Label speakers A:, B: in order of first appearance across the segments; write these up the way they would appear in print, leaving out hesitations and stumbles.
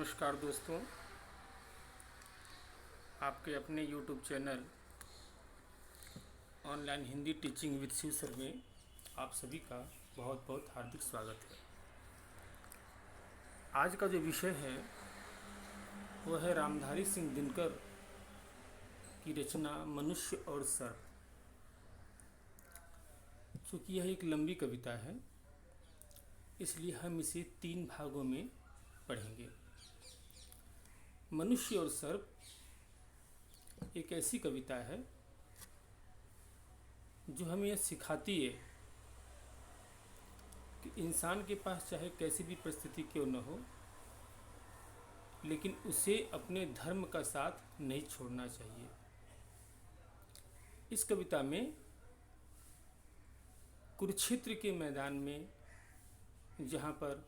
A: नमस्कार दोस्तों, आपके अपने YouTube channel online Hindi teaching with Shiv sir में आप सभी का बहुत बहुत हार्दिक स्वागत है। आज का जो विषय है वह है रामधारी सिंह दिनकर की रचना मनुष्य और सर्प। चूँकि यह एक लंबी कविता है इसलिए हम इसे 3 भागों में पढ़ेंगे। मनुष्य और सर्प एक ऐसी कविता है जो हमें यह सिखाती है कि इंसान के पास चाहे कैसी भी परिस्थिति क्यों न हो, लेकिन उसे अपने धर्म का साथ नहीं छोड़ना चाहिए। इस कविता में कुरुक्षेत्र के मैदान में जहाँ पर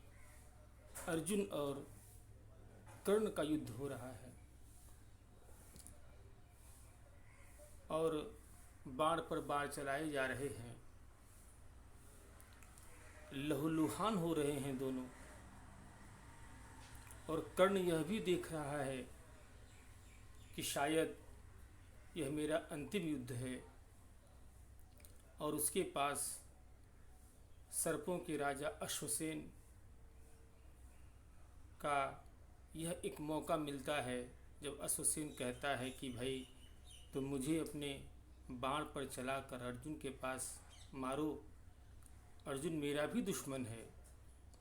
A: अर्जुन और कर्ण का युद्ध हो रहा है और बाण पर बाण चलाए जा रहे हैं, लहूलुहान हो रहे हैं दोनों, और कर्ण यह भी देख रहा है कि शायद यह मेरा अंतिम युद्ध है, और उसके पास सर्पों के राजा अश्वसेन का यह एक मौका मिलता है जब अश्वसेन कहता है कि भाई तुम मुझे अपने बाण पर चलाकर अर्जुन के पास मारो, अर्जुन मेरा भी दुश्मन है,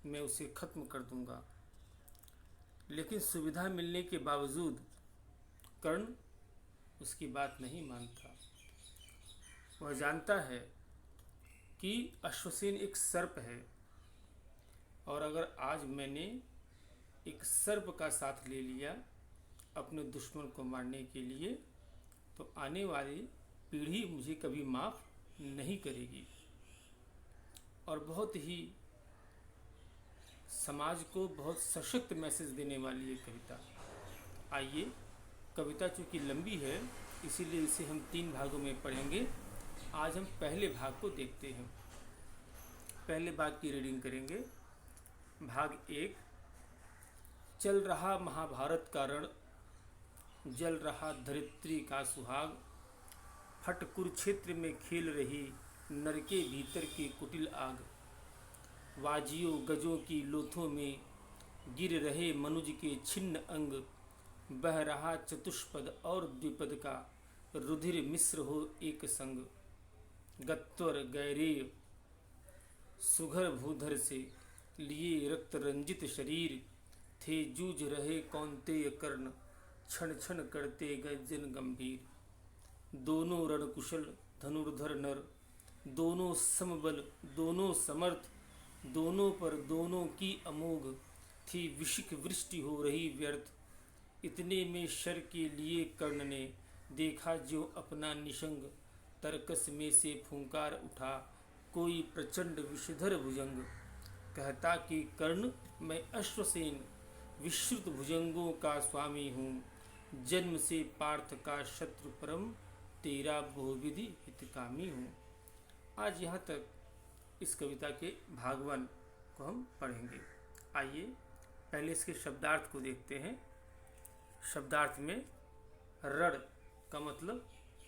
A: मैं उसे ख़त्म कर दूंगा। लेकिन सुविधा मिलने के बावजूद कर्ण उसकी बात नहीं मानता। वह जानता है कि अश्वसेन एक सर्प है, और अगर आज मैंने एक सर्प का साथ ले लिया अपने दुश्मन को मारने के लिए, तो आने वाली पीढ़ी मुझे कभी माफ़ नहीं करेगी। और बहुत ही समाज को बहुत सशक्त मैसेज देने वाली ये कविता। आइए, कविता चूँकि लंबी है इसीलिए इसे हम 3 भागों में पढ़ेंगे। आज हम पहले भाग को देखते हैं। पहले भाग की रीडिंग करेंगे। भाग 1। चल रहा महाभारत का रण, जल रहा धरित्री का सुहाग, फट कुरुक्षेत्र में खेल रही नर के भीतर की कुटिल आग, वाजियों गजों की लोथों में गिर रहे मनुज के छिन्न अंग, बह रहा चतुष्पद और द्विपद का रुधिर मिश्र हो एक संग, गत्वर गैरेय सुघर भूधर से लिए रक्त रंजित शरीर, थे जूझ रहे कौन्तेय कर्ण क्षण क्षण करते गर्जन गंभीर, दोनों रणकुशल धनुर्धर नर, दोनों समबल दोनों समर्थ, दोनों पर दोनों की अमोघ थी विशिख वृष्टि हो रही व्यर्थ, इतने में शर के लिए कर्ण ने देखा जो अपना निशंग, तरकस में से फूंकार उठा कोई प्रचंड विषधर भुजंग, कहता कि कर्ण मैं अश्वसेन विश्रुत भुजंगों का स्वामी हूँ, जन्म से पार्थ का शत्रु परम, तेरा बहुविधि हितकामी हूँ। आज यहाँ तक इस कविता के भाग 1 को हम पढ़ेंगे। आइए पहले इसके शब्दार्थ को देखते हैं। शब्दार्थ में रण का मतलब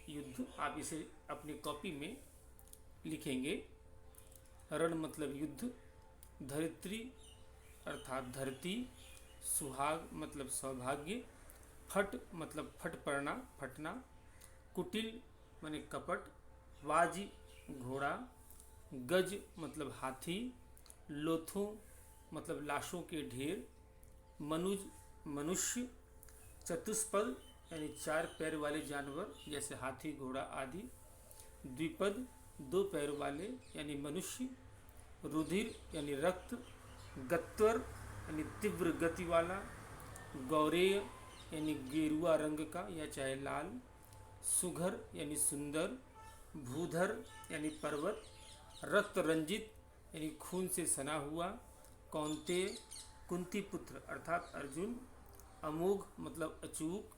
A: युद्ध, आप इसे अपनी कॉपी में लिखेंगे। रण मतलब युद्ध, धरित्री अर्थात धरती, सुहाग मतलब सौभाग्य, फट मतलब फट पड़ना फटना, कुटिल माने कपट, वाजी घोड़ा, गज मतलब हाथी, लोथों मतलब लाशों के ढेर, मनुज मनुष्य, चतुष्पद यानी 4 पैर वाले जानवर जैसे हाथी घोड़ा आदि, द्विपद 2 पैर वाले यानी मनुष्य, रुधिर यानी रक्त, गत्वर यानी तीव्र गति वाला, गौरेय यानी गेरुआ रंग का या चाहे लाल, सुघर यानी सुंदर, भूधर यानी पर्वत, रक्त रंजित यानी खून से सना हुआ, कौन्तेय कुंती पुत्र अर्थात अर्जुन, अमोघ मतलब अचूक,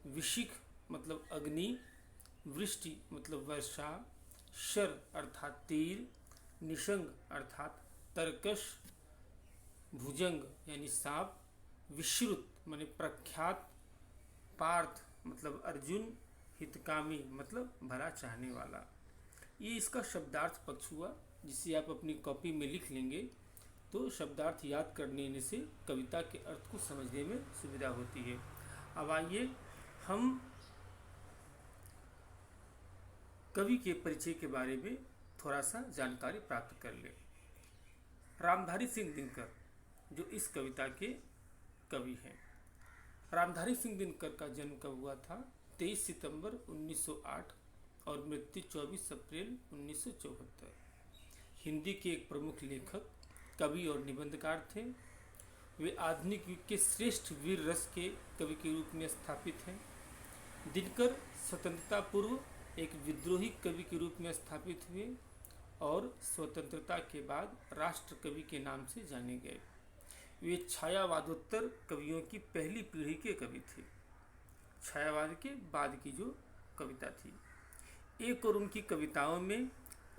A: विशिख मतलब अग्नि, वृष्टि मतलब वर्षा, शर अर्थात तीर, निशंग अर्थात तरकश, भुजंग यानी सांप, विश्रुत माने प्रख्यात, पार्थ मतलब अर्जुन, हितकामी मतलब भला चाहने वाला। ये इसका शब्दार्थ पक्ष हुआ, जिसे आप अपनी कॉपी में लिख लेंगे तो शब्दार्थ याद करने से कविता के अर्थ को समझने में सुविधा होती है। अब आइए हम कवि के परिचय के बारे में थोड़ा सा जानकारी प्राप्त कर लें। रामधारी सिंह दिनकर जो इस कविता के कवि हैं। रामधारी सिंह दिनकर का जन्म कब हुआ था? 23 सितंबर 1908 और मृत्यु 24 अप्रैल 1974। हिंदी के एक प्रमुख लेखक, कवि और निबंधकार थे। वे आधुनिक युग के श्रेष्ठ वीर रस के कवि के रूप में स्थापित हैं। दिनकर स्वतंत्रता पूर्व एक विद्रोही कवि के रूप में स्थापित हुए और स्वतंत्रता के बाद राष्ट्र कवि के नाम से जाने गए। वे छायावादोत्तर कवियों की पहली पीढ़ी के कवि थे। छायावाद के बाद की जो कविता थी, एक और उनकी कविताओं में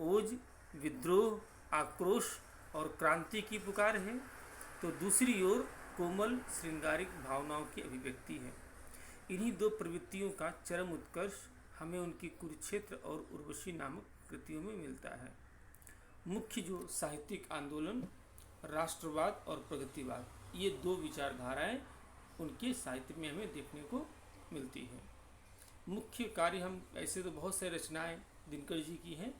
A: ओज, विद्रोह, आक्रोश और क्रांति की पुकार है, तो दूसरी ओर कोमल श्रृंगारिक भावनाओं की अभिव्यक्ति है। इन्हीं दो प्रवृत्तियों का चरम उत्कर्ष हमें उनकी कुरुक्षेत्र और उर्वशी नामक कृतियों में मिलता है। मुख्य जो साहित्यिक आंदोलन राष्ट्रवाद और प्रगतिवाद, ये दो विचारधाराएं उनके साहित्य में हमें देखने को मिलती हैं। मुख्य कार्य, हम ऐसे तो बहुत सारी रचनाएं दिनकर जी की हैं,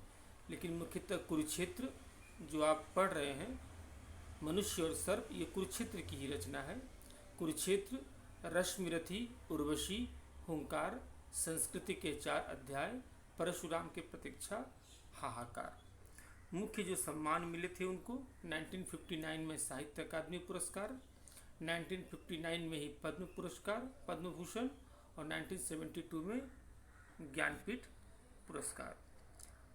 A: लेकिन मुख्यतः कुरुक्षेत्र जो आप पढ़ रहे हैं, मनुष्य और सर्प, ये कुरुक्षेत्र की ही रचना है। कुरुक्षेत्र, रश्मिरथी, उर्वशी, हुंकार, संस्कृति के 4 अध्याय, परशुराम के प्रतीक्षा, हाहाकार। मुख्य जो सम्मान मिले थे उनको 1959 में साहित्य अकादमी पुरस्कार, 1959 में ही पद्म पुरस्कार, पद्म भूषण और 1972 में ज्ञानपीठ पुरस्कार।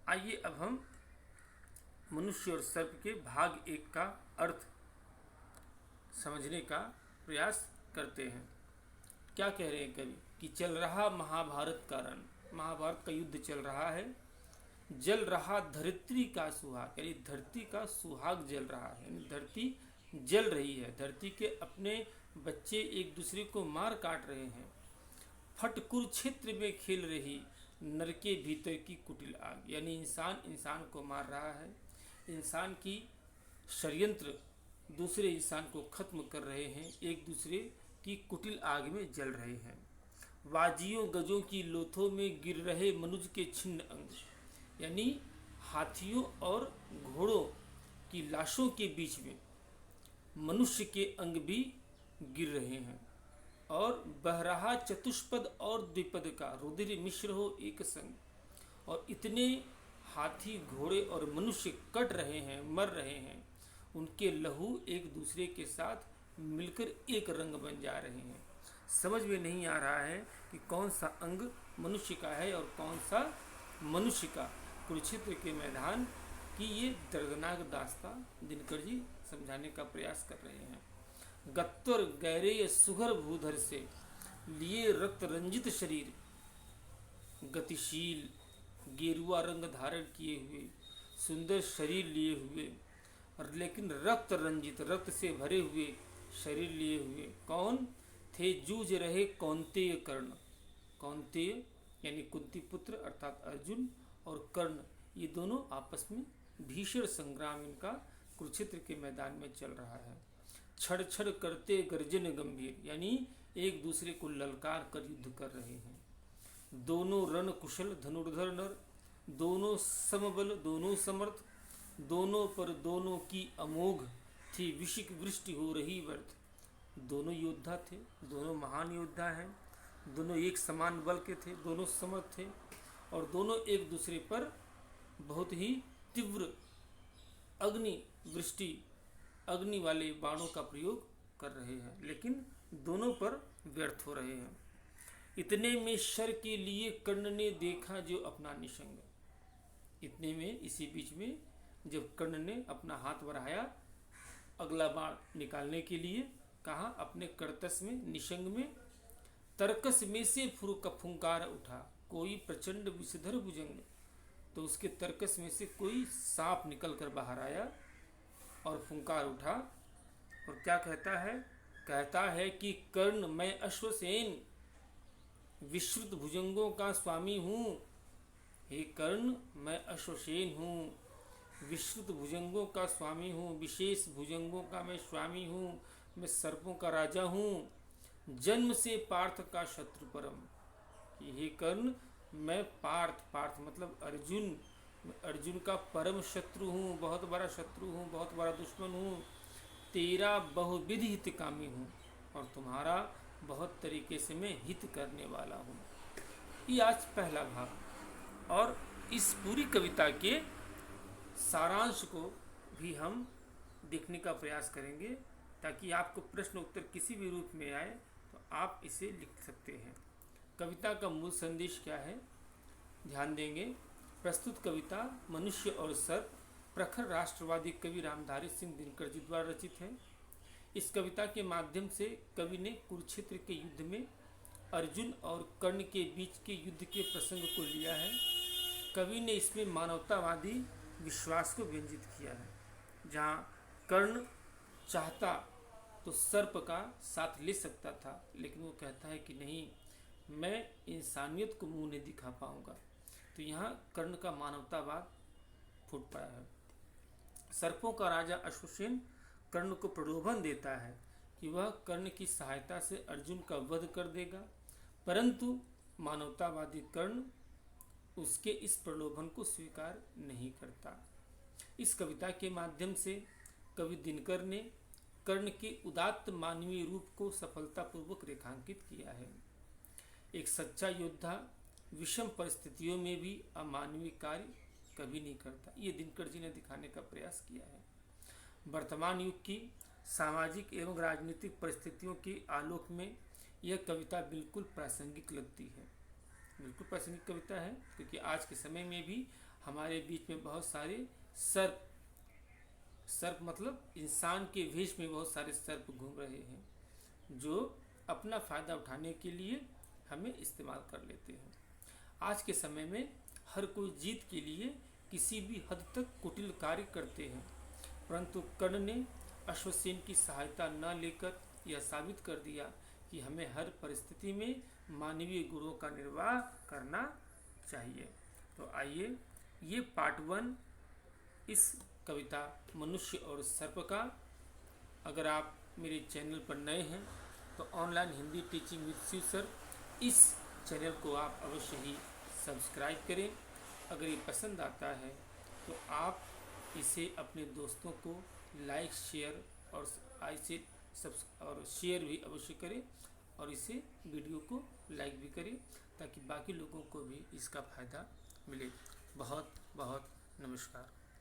A: आइए अब हम मनुष्य और सर्प के भाग 1 का अर्थ समझने का प्रयास करते हैं। क्या कह रहे हैं कवि कि चल रहा महाभारत का रण, महाभारत का युद्ध चल रहा है। जल रहा धरित्री का सुहाग, यानी धरती का सुहाग जल रहा है, यानी धरती जल रही है। धरती के अपने बच्चे एक दूसरे को मार काट रहे हैं। फट कुरुक्षेत्र में खेल रही नर के भीतर की कुटिल आग, यानी इंसान इंसान को मार रहा है। इंसान की षड्यंत्र दूसरे इंसान को खत्म कर रहे हैं, एक दूसरे की कुटिल आग में जल रहे हैं। वाजियों गजों की लोथों में गिर रहे मनुज के छिन्न अंग, यानी हाथियों और घोड़ों की लाशों के बीच में मनुष्य के अंग भी गिर रहे हैं। और बह रहा चतुष्पद और द्विपद का रुधिर मिश्र हो एक संग, और इतने हाथी, घोड़े और मनुष्य कट रहे हैं, मर रहे हैं, उनके लहू एक दूसरे के साथ मिलकर एक रंग बन जा रहे हैं। समझ में नहीं आ रहा है कि कौन सा अंग मनुष्य का है और कौन सा मनुष्य का। कुरुक्षेत्र के मैदान की ये दर्दनाक दास्तां दिनकर जी समझाने का प्रयास कर रहे हैं। गत्वर गैरेय सुघर भूधर से लिए रक्त रंजित शरीर, गतिशील गेरुआ रंग धारण किए हुए सुंदर शरीर लिए हुए, लेकिन रक्त रंजित, रक्त से भरे हुए शरीर लिए हुए कौन थे? जूझ रहे कौंतेय कर्ण। कौंतेय यानी कुंती पुत्र अर्थात अर्जुन, और कर्ण, ये दोनों आपस में भीषण संग्राम इनका कुरुक्षेत्र के मैदान में चल रहा है। छड़ छड़ करते गर्जन गंभीर, यानी एक दूसरे को ललकार कर युद्ध कर रहे हैं। दोनों रण कुशल धनुर्धर नर, दोनों समबल, दोनों समर्थ, दोनों पर दोनों की अमोघ थी विशिक वृष्टि हो रही व्यर्थ। दोनों योद्धा थे, दोनों महान योद्धा हैं, दोनों एक समान बल के थे, दोनों समर्थ थे, और दोनों एक दूसरे पर बहुत ही तीव्र अग्नि वृष्टि, अग्नि वाले बाणों का प्रयोग कर रहे हैं, लेकिन दोनों पर व्यर्थ हो रहे हैं। इतने में शर के लिए कर्ण ने देखा जो अपना निशंग। इतने में, इसी बीच में, जब कर्ण ने अपना हाथ बढ़ाया अगला बाण निकालने के लिए, कहा अपने कर्तस में, निशंग में, तरकस में से फुंकार उठा कोई प्रचंड विषधर भुजंग। तो उसके तरकस में से कोई सांप निकल कर बाहर आया और फुंकार उठा, और क्या कहता है? कहता है कि कर्ण मैं अश्वसेन विश्रुत भुजंगों का स्वामी हूँ। हे कर्ण मैं अश्वसेन हूँ, विश्रुत भुजंगों का स्वामी हूँ, विशेष भुजंगों का मैं स्वामी हूँ, मैं सर्पों का राजा हूँ, जन्म से पार्थ का शत्रु परम। हे कर्ण मैं पार्थ, पार्थ मतलब अर्जुन, अर्जुन का परम शत्रु हूँ, बहुत बड़ा शत्रु हूँ, बहुत बड़ा दुश्मन हूँ। तेरा बहुविध हितकामी हूँ और तुम्हारा बहुत तरीके से मैं हित करने वाला हूँ। ये आज पहला भाग, और इस पूरी कविता के सारांश को भी हम देखने का प्रयास करेंगे, ताकि आपको प्रश्न उत्तर किसी भी रूप में आए तो आप इसे लिख सकते हैं। कविता का मूल संदेश क्या है, ध्यान देंगे। प्रस्तुत कविता मनुष्य और सर्प प्रखर राष्ट्रवादी कवि रामधारी सिंह दिनकर जी द्वारा रचित है। इस कविता के माध्यम से कवि ने कुरुक्षेत्र के युद्ध में अर्जुन और कर्ण के बीच के युद्ध के प्रसंग को लिया है। कवि ने इसमें मानवतावादी विश्वास को व्यंजित किया है। जहाँ कर्ण चाहता तो सर्प का साथ ले सकता था, लेकिन वो कहता है कि नहीं, मैं इंसानियत को मुंह नहीं दिखा पाऊंगा। तो यहाँ कर्ण का मानवतावाद फूट पाया है। सर्पों का राजा अश्वसेन कर्ण को प्रलोभन देता है कि वह कर्ण की सहायता से अर्जुन का वध कर देगा, परंतु मानवतावादी कर्ण उसके इस प्रलोभन को स्वीकार नहीं करता। इस कविता के माध्यम से कवि दिनकर ने कर्ण के उदात्त मानवीय रूप को सफलतापूर्वक रेखांकित किया है। एक सच्चा योद्धा विषम परिस्थितियों में भी अमानवीय कार्य कभी नहीं करता, ये दिनकर जी ने दिखाने का प्रयास किया है। वर्तमान युग की सामाजिक एवं राजनीतिक परिस्थितियों के आलोक में यह कविता बिल्कुल प्रासंगिक लगती है। बिल्कुल प्रासंगिक कविता है, क्योंकि आज के समय में भी हमारे बीच में बहुत सारे सर्प, सर्प मतलब इंसान के वेश में बहुत सारे सर्प घूम रहे हैं, जो अपना फ़ायदा उठाने के लिए हमें इस्तेमाल कर लेते हैं। आज के समय में हर कोई जीत के लिए किसी भी हद तक कुटिल कार्य करते हैं, परंतु कर्ण ने अश्वसेन की सहायता न लेकर यह साबित कर दिया कि हमें हर परिस्थिति में मानवीय गुणों का निर्वाह करना चाहिए। तो आइए, ये पार्ट 1 इस कविता मनुष्य और सर्प का। अगर आप मेरे चैनल पर नए हैं तो online Hindi teaching with Shiv sir, इस चैनल को आप अवश्य ही सब्सक्राइब करें। अगर ये पसंद आता है तो आप इसे अपने दोस्तों को लाइक, शेयर और शेयर भी अवश्य करें, और इसे वीडियो को लाइक भी करें, ताकि बाकी लोगों को भी इसका फ़ायदा मिले। बहुत बहुत नमस्कार।